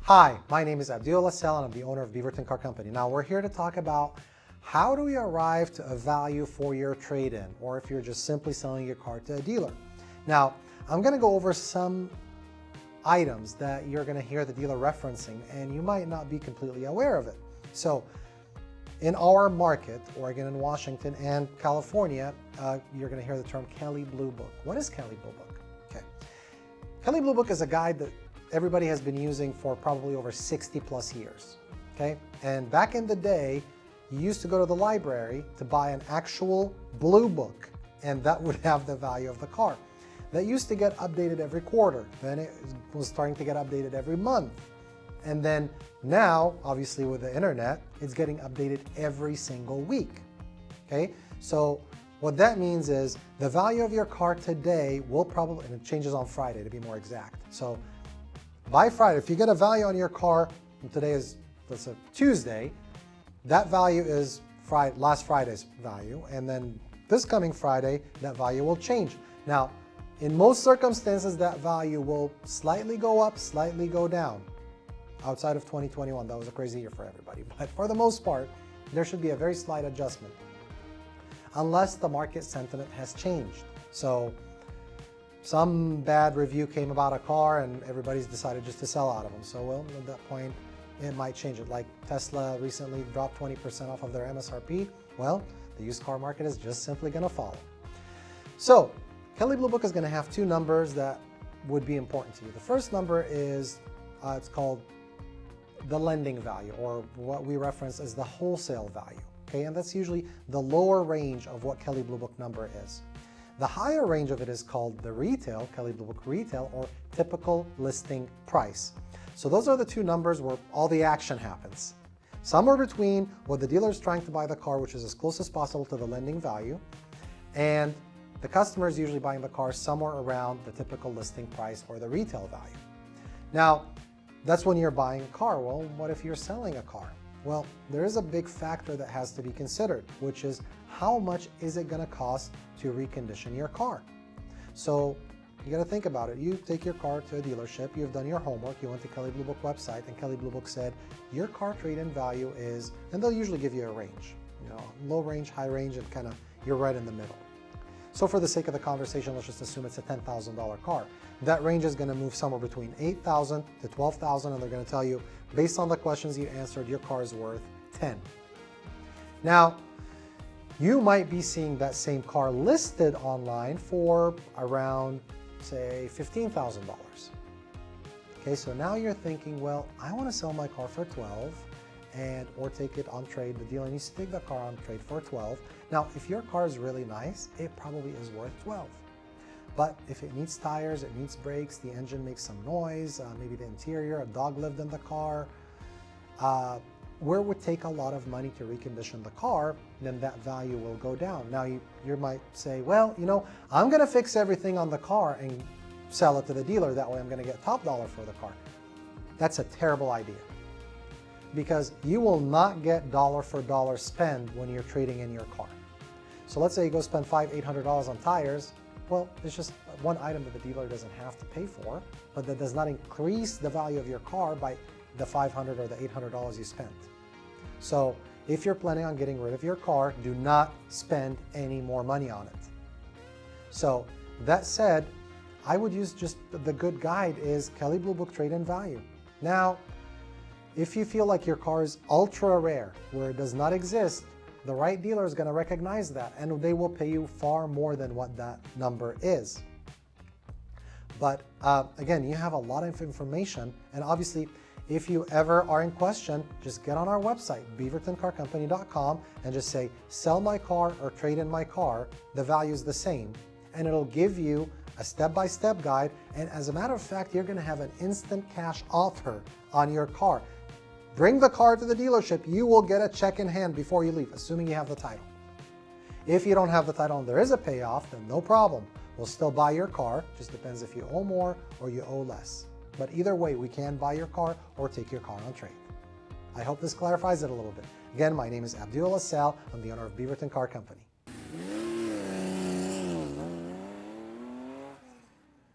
Hi, my name is Abdul Lassel and I'm the owner of Beaverton Car Company. Now we're here to talk about how do we arrive to a value for your trade-in, or if you're just simply selling your car to a dealer. Now, I'm gonna go over some items that you're gonna hear the dealer referencing and you might not be completely aware of it. So, in our market, Oregon and Washington and California, you're gonna hear the term Kelley Blue Book. What is Kelley Blue Book? Okay. Kelley Blue Book is a guide that everybody has been using for probably over 60 plus years, okay? And back in the day, you used to go to the library to buy an actual blue book, and that would have the value of the car. That used to get updated every quarter. Then it was starting to get updated every month. And then now, obviously with the internet, it's getting updated every single week, okay? So what that means is the value of your car today will probably, and it changes on Friday to be more exact. So by Friday, if you get a value on your car, and today is, let's say, Tuesday, that value is last Friday's value, and then this coming Friday, that value will change. Now, in most circumstances, that value will slightly go up, slightly go down. Outside of 2021, that was a crazy year for everybody, but for the most part, there should be a very slight adjustment, unless the market sentiment has changed. So, some bad review came about a car and everybody's decided just to sell out of them. So, well, at that point, it might change it. Like Tesla recently dropped 20% off of their MSRP. Well, the used car market is just simply gonna follow. So, Kelley Blue Book is gonna have two numbers that would be important to you. The first number is, it's called the lending value, or what we reference as the wholesale value, okay? And that's usually the lower range of what Kelley Blue Book number is. The higher range of it is called the retail, Kelley Blue Book retail, or typical listing price. So those are the two numbers where all the action happens. Somewhere between what the dealer is trying to buy the car, which is as close as possible to the lending value, and the customer is usually buying the car somewhere around the typical listing price or the retail value. Now, that's when you're buying a car. Well, what if you're selling a car? Well, there is a big factor that has to be considered, which is how much is it going to cost to recondition your car? So you got to think about it. You take your car to a dealership, you've done your homework, you went to Kelley Blue Book website, and Kelley Blue Book said your car trade-in value is, and they'll usually give you a range, you know, low range, high range, and kind of you're right in the middle. So for the sake of the conversation, let's just assume it's a $10,000 car. That range is going to move somewhere between $8,000 to $12,000, and they're going to tell you, based on the questions you answered, your car is worth $10,000. Now, you might be seeing that same car listed online for around, say, $15,000. Okay, so now you're thinking, well, I want to sell my car for $12,000 or take it on trade. The dealer needs to take the car on trade for $12,000. Now, if your car is really nice, it probably is worth $12,000. But if it needs tires, it needs brakes, the engine makes some noise, maybe the interior, a dog lived in the car, where it would take a lot of money to recondition the car, then that value will go down. Now you might say, well, you know, I'm gonna fix everything on the car and sell it to the dealer, that way I'm gonna get top dollar for the car. That's a terrible idea, because you will not get dollar for dollar spend when you're trading in your car. So let's say you go spend $500, $800 on tires. Well, it's just one item that the dealer doesn't have to pay for, but that does not increase the value of your car by the $500 or the $800 you spent. So if you're planning on getting rid of your car, do not spend any more money on it. So that said, I would use just the good guide is Kelley Blue Book trade-in value. Now, if you feel like your car is ultra rare, where it does not exist, the right dealer is going to recognize that, and they will pay you far more than what that number is. But again, you have a lot of information, and obviously, if you ever are in question, just get on our website, beavertoncarcompany.com, and just say, sell my car or trade in my car, the value is the same, and it'll give you a step-by-step guide, and as a matter of fact, you're going to have an instant cash offer on your car. Bring the car to the dealership, you will get a check in hand before you leave, assuming you have the title. If you don't have the title and there is a payoff, then no problem. We'll still buy your car, just depends if you owe more or you owe less. But either way, we can buy your car or take your car on trade. I hope this clarifies it a little bit. Again, my name is Abdul Lassel. I'm the owner of Beaverton Car Company.